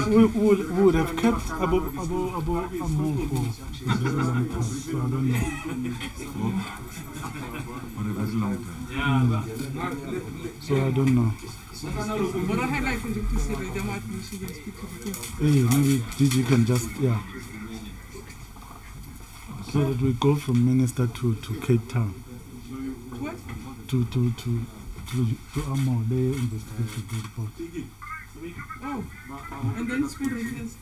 We would have kept Abu Amu for a very long time, so I don't know. For a very long time. So I don't know. Maybe DG can just, so that we go from Minister to Cape Town. What? To Amo, they investigate the report. Oh, and then school readiness.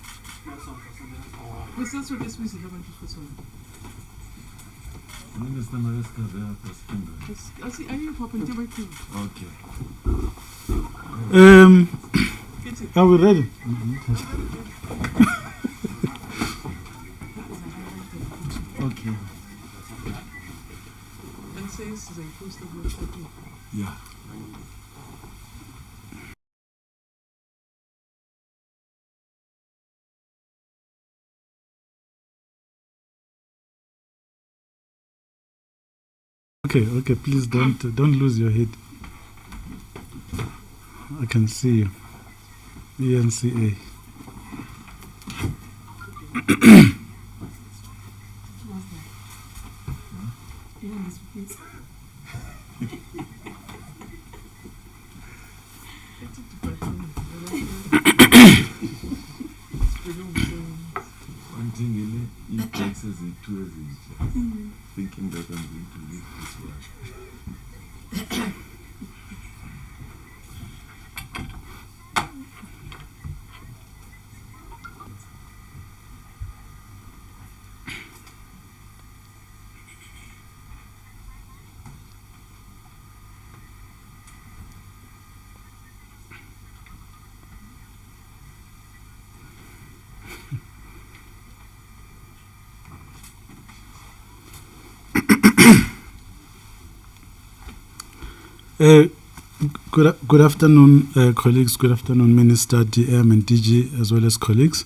Was das so das wissen, aber nicht verstanden. Minister Mariska, wer hat das Kinder? Also, eigentlich hoppen die bei Kuh. Okay. Are we ready? Okay. And says they post the website. Yeah. Okay, please don't lose your head. I can see you. ENCA. He takes as it to thinking that I'm going to leave this world. Good afternoon, colleagues. Good afternoon, Minister, DM, and DG, as well as colleagues.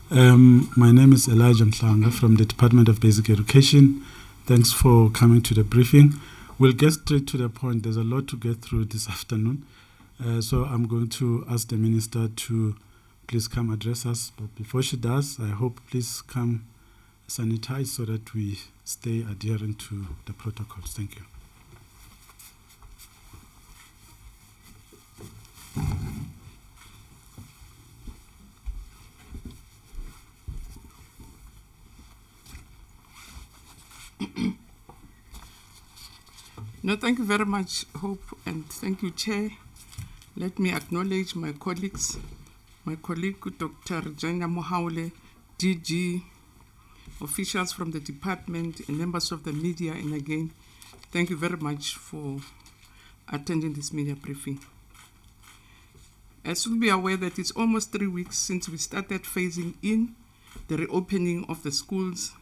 My name is Elijah Mhlanga from the Department of Basic Education. Thanks for coming to the briefing. We'll get straight to the point. There's a lot to get through this afternoon. So I'm going to ask the Minister to please come address us. But before she does, I hope please come sanitize so that we stay adherent to the protocols. Thank you. No, thank you very much, Hope, and thank you, Chair. Let me acknowledge my colleagues, my colleague, Dr. Janya Mohaule, DG, officials from the department, and members of the media, and again, thank you very much for attending this media briefing. As you'll be aware that it's almost 3 weeks since we started phasing in the reopening of the schools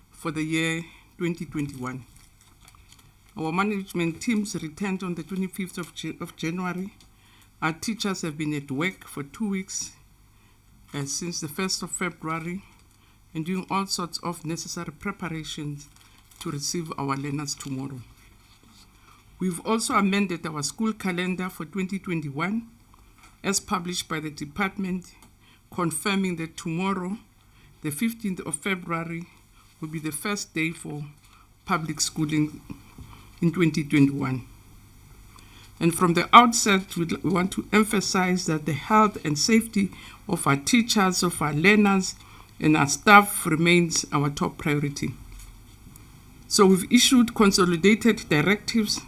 for the year 2021. Our management teams returned on the 25th of January. Our teachers have been at work for 2 weeks since the 1st of February and doing all sorts of necessary preparations to receive our learners tomorrow. We've also amended our school calendar for 2021 as published by the department, confirming that tomorrow, the 15th of February, will be the first day for public schooling in 2021. And from the outset, we want to emphasize that the health and safety of our teachers, of our learners, and our staff remains our top priority. So we've issued consolidated directives,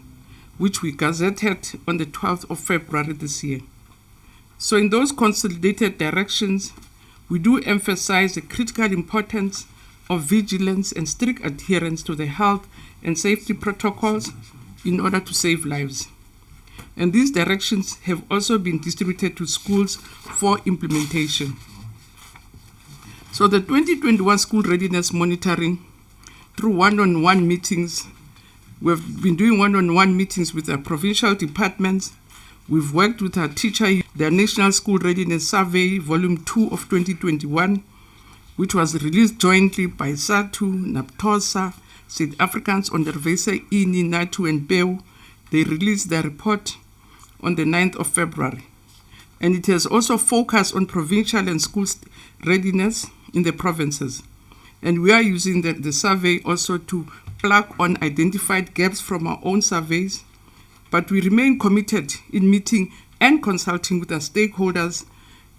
which we gazetted on the 12th of February this year. So in those consolidated directions, we do emphasize the critical importance of vigilance and strict adherence to the health and safety protocols in order to save lives. And these directions have also been distributed to schools for implementation. So the 2021 school readiness monitoring through one-on-one meetings, we've been doing one-on-one meetings with our provincial departments. We've worked with our teacher their National School Readiness Survey, Volume 2 of 2021, which was released jointly by SATU, NAPTOSA, South Africans Onderwyser Ini, NATU and BEU. They released their report on the 9th of February. And it has also focused on provincial and school readiness in the provinces. And we are using the survey also to plug on identified gaps from our own surveys. But we remain committed in meeting and consulting with our stakeholders,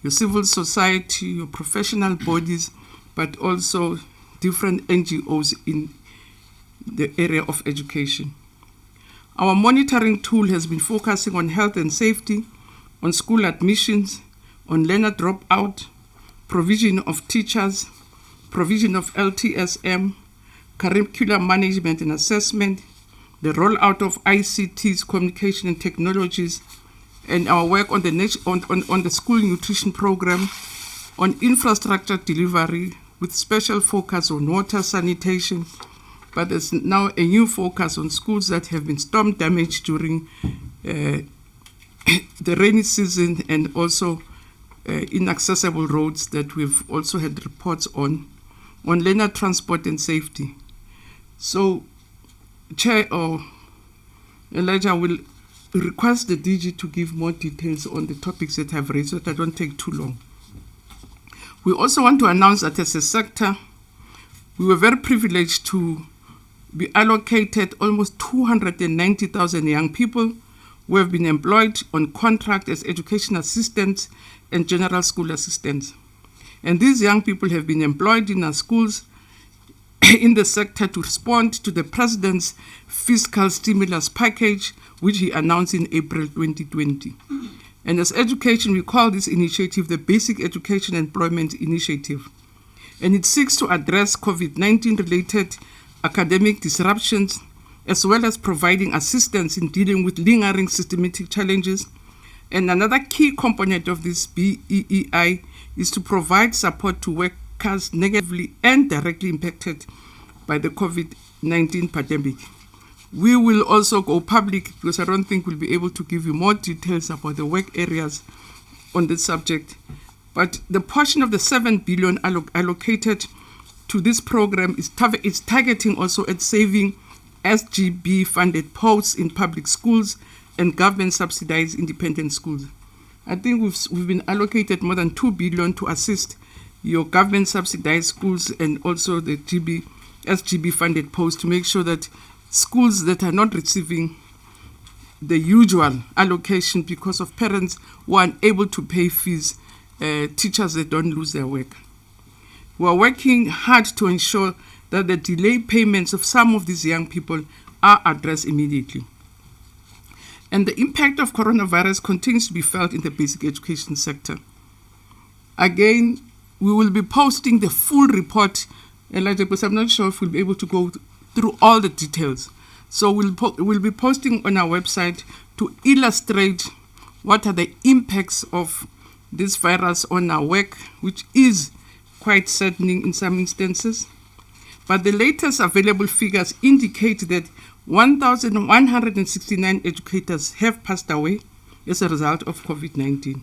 your civil society, your professional bodies, but also different NGOs in the area of education. Our monitoring tool has been focusing on health and safety, on school admissions, on learner dropout, provision of teachers, provision of LTSM, curriculum management and assessment, the rollout of ICTs, communication and technologies, and our work on the school nutrition program, on infrastructure delivery with special focus on water sanitation, but there's now a new focus on schools that have been storm damaged during the rainy season, and also inaccessible roads that we've also had reports on learner transport and safety. So, Chair or Elijah will request the DG to give more details on the topics that I've raised so that I don't take too long. We also want to announce that as a sector, we were very privileged to be allocated almost 290,000 young people who have been employed on contract as education assistants and general school assistants. And these young people have been employed in our schools in the sector to respond to the President's fiscal stimulus package, which he announced in April 2020. And as education, we call this initiative the Basic Education Employment Initiative. And it seeks to address COVID-19 related academic disruptions, as well as providing assistance in dealing with lingering systematic challenges. And another key component of this BEEI is to provide support to workers negatively and directly impacted by the COVID-19 pandemic. We will also go public because I don't think we'll be able to give you more details about the work areas on this subject. But the portion of the 7 billion allocated to this program is targeting also at saving SGB funded posts in public schools and government subsidized independent schools. I think we've been allocated more than 2 billion to assist your government subsidized schools and also the SGB funded posts to make sure that schools that are not receiving the usual allocation because of parents who are unable to pay fees, teachers that don't lose their work. We are working hard to ensure that the delayed payments of some of these young people are addressed immediately. And the impact of coronavirus continues to be felt in the basic education sector. Again, we will be posting the full report, Elijah, because I'm not sure if we'll be able to go through all the details. So we'll be posting on our website to illustrate what are the impacts of this virus on our work, which is quite saddening in some instances. But the latest available figures indicate that 1,169 educators have passed away as a result of COVID-19.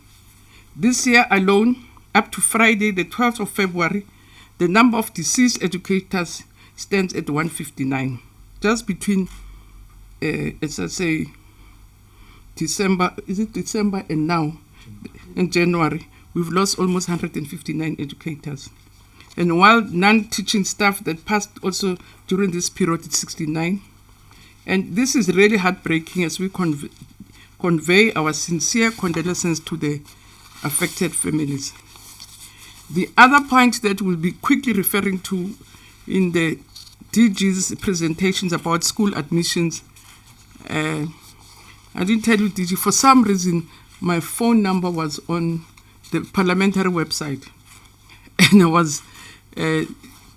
This year alone, up to Friday, the 12th of February, the number of deceased educators stands at 159. Just between, December and now, in January, we've lost almost 159 educators. And while non-teaching staff that passed also during this period, it's 69. And this is really heartbreaking as we convey our sincere condolences to the affected families. The other point that we'll be quickly referring to in the DG's presentations about school admissions, I didn't tell you, DG, for some reason, my phone number was on the parliamentary website. And it was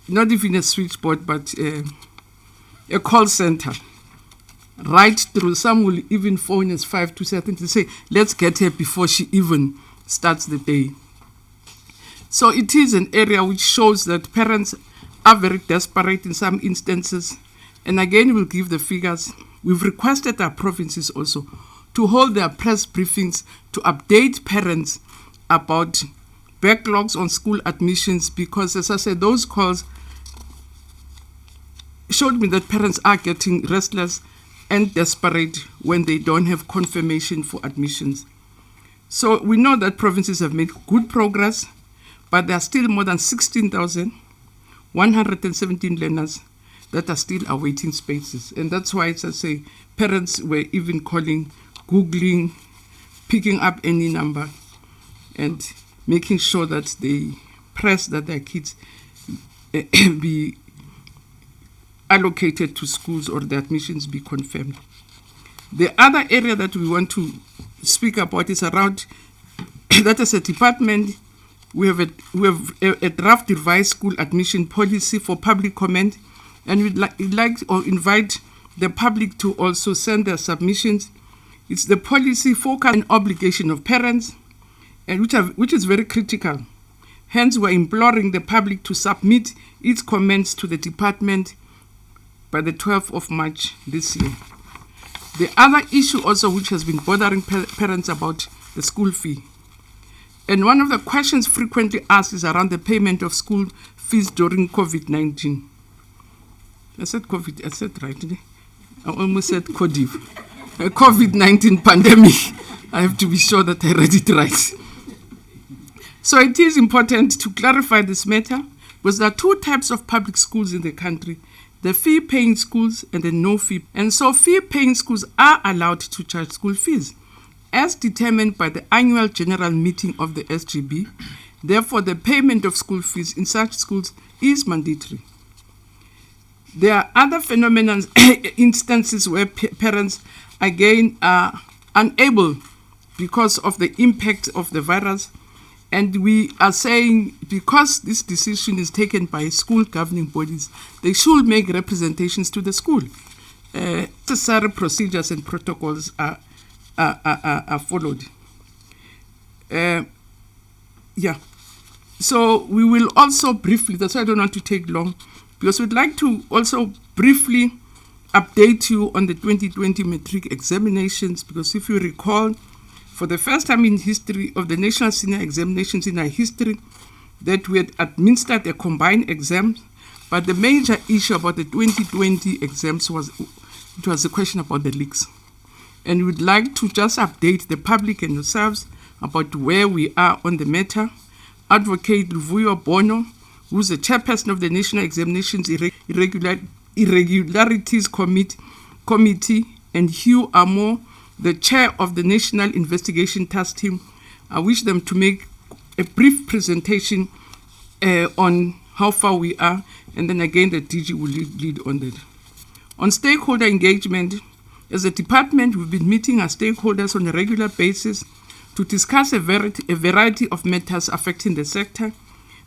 not even a switchboard, but a call center. Right through, some will even phone us 527 to say, let's get her before she even starts the day. So it is an area which shows that parents are very desperate in some instances. And again, we'll give the figures. We've requested our provinces also to hold their press briefings to update parents about backlogs on school admissions, because, as I said, those calls showed me that parents are getting restless and desperate when they don't have confirmation for admissions. So we know that provinces have made good progress, but there are still more than 16,117 learners that are still awaiting spaces. And that's why, as I say, parents were even calling, Googling, picking up any number and making sure that they press that their kids be allocated to schools or the admissions be confirmed. The other area that we want to speak about is around that as a department, we have a draft revised school admission policy for public comment, and we'd like or invite the public to also send their submissions. It's the policy focus and obligation of parents, and which is very critical. Hence, we're imploring the public to submit its comments to the department by the 12th of March this year. The other issue also which has been bothering parents about the school fee. And one of the questions frequently asked is around the payment of school fees during COVID-19. I said COVID, I said right. I almost said COVID-19 pandemic. I have to be sure that I read it right. So it is important to clarify this matter, because there are two types of public schools in the country: the fee-paying schools and the no-fee. And so fee-paying schools are allowed to charge school fees, as determined by the annual general meeting of the SGB. Therefore, the payment of school fees in such schools is mandatory. There are other phenomena, instances where parents, again, are unable because of the impact of the virus. And we are saying, because this decision is taken by school governing bodies, they should make representations to the school. Necessary procedures and protocols are followed. So we will also briefly, that's why I don't want to take long, because we'd like to also briefly update you on the 2020 matric examinations, because if you recall, for the first time in history of the national senior examinations in our history, that we had administered a combined exam, but the major issue about the 2020 exams was a question about the leaks. And we'd like to just update the public and yourselves about where we are on the matter. Advocate Luvuyo Bono, who's the chairperson of the National Examinations Irregularities Committee, and Hugh Amo, the chair of the National Investigation Task Team. I wish them to make a brief presentation on how far we are, and then again the DG will lead on that. On stakeholder engagement, as a department, we've been meeting our stakeholders on a regular basis to discuss a variety of matters affecting the sector.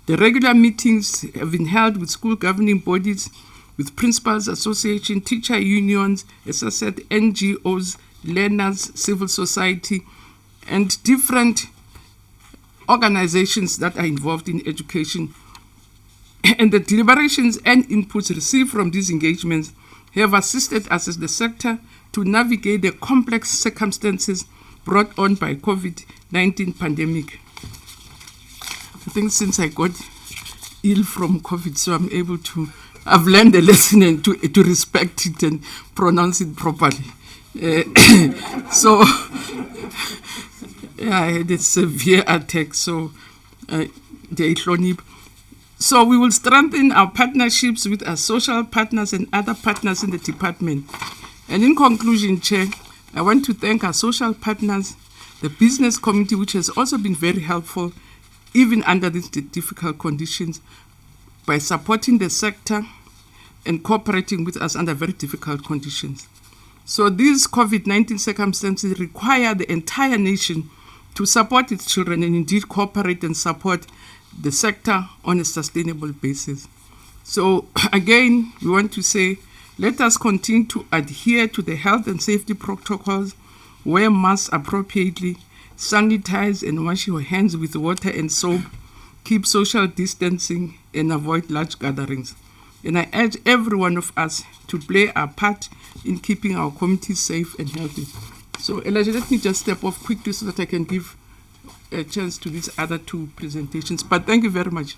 The regular meetings have been held with school governing bodies, with principals association, teacher unions, as I said, NGOs, learners, civil society, and different organizations that are involved in education. And the deliberations and inputs received from these engagements have assisted us as the sector to navigate the complex circumstances brought on by COVID-19 pandemic. I think since I got ill from COVID, so I've learned a lesson and to respect it and pronounce it properly. So I had a severe attack, so so we will strengthen our partnerships with our social partners and other partners in the department. And in conclusion, Chair, I want to thank our social partners, the business community, which has also been very helpful, even under these difficult conditions, by supporting the sector and cooperating with us under very difficult conditions. So these COVID-19 circumstances require the entire nation to support its children and indeed cooperate and support the sector on a sustainable basis. So again, we want to say, let us continue to adhere to the health and safety protocols, wear masks appropriately, sanitize and wash your hands with water and soap, keep social distancing, and avoid large gatherings. And I urge every one of us to play our part in keeping our communities safe and healthy. So Elijah, let me just step off quickly so that I can give a chance to these other two presentations. But thank you very much.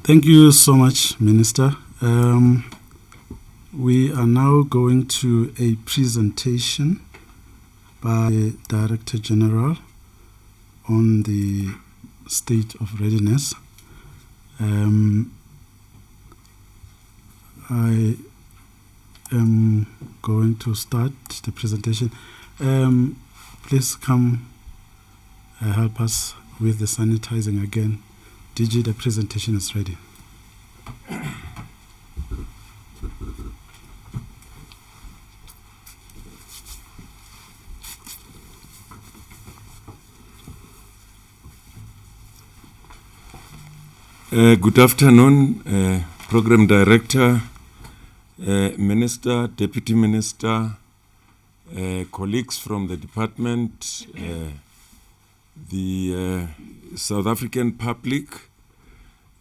Thank you so much, Minister. We are now going to a presentation by the Director General on the state of readiness. I am going to start the presentation. Please come help us with the sanitizing again. DG, the presentation is ready. Good afternoon, Program Director, Minister, Deputy Minister, colleagues from the department, the South African public.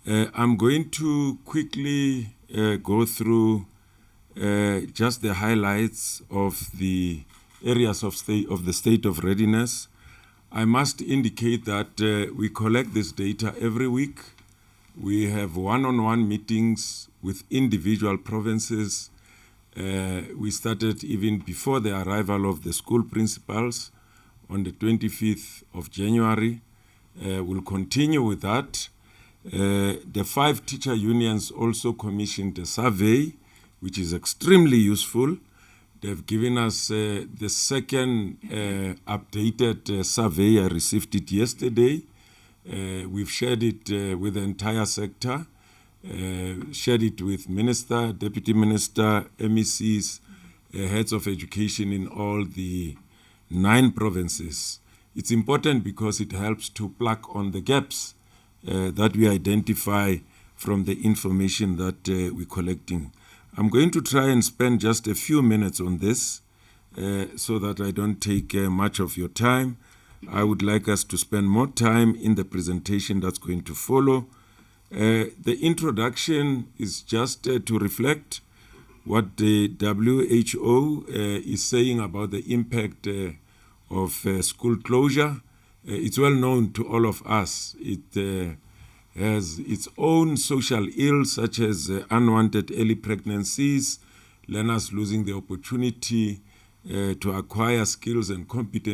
I'm going to quickly go through just the highlights of the areas of the state of readiness. I must indicate that we collect this data every week. We have one-on-one meetings with individual provinces. We started even before the arrival of the school principals on the 25th of January. We'll continue with that. The 5 teacher unions also commissioned a survey, which is extremely useful. They've given us the second updated survey. I received it yesterday. We've shared it with the entire sector, shared it with Minister, Deputy Minister, MECs, heads of education in all the 9 provinces. It's important because it helps to plug on the gaps that we identify from the information that we're collecting. I'm going to try and spend just a few minutes on this so that I don't take much of your time. I would like us to spend more time in the presentation that's going to follow. The introduction is just to reflect what the WHO is saying about the impact of school closure. It's well known to all of us. It has its own social ills, such as unwanted early pregnancies, learners losing the opportunity to acquire skills and competence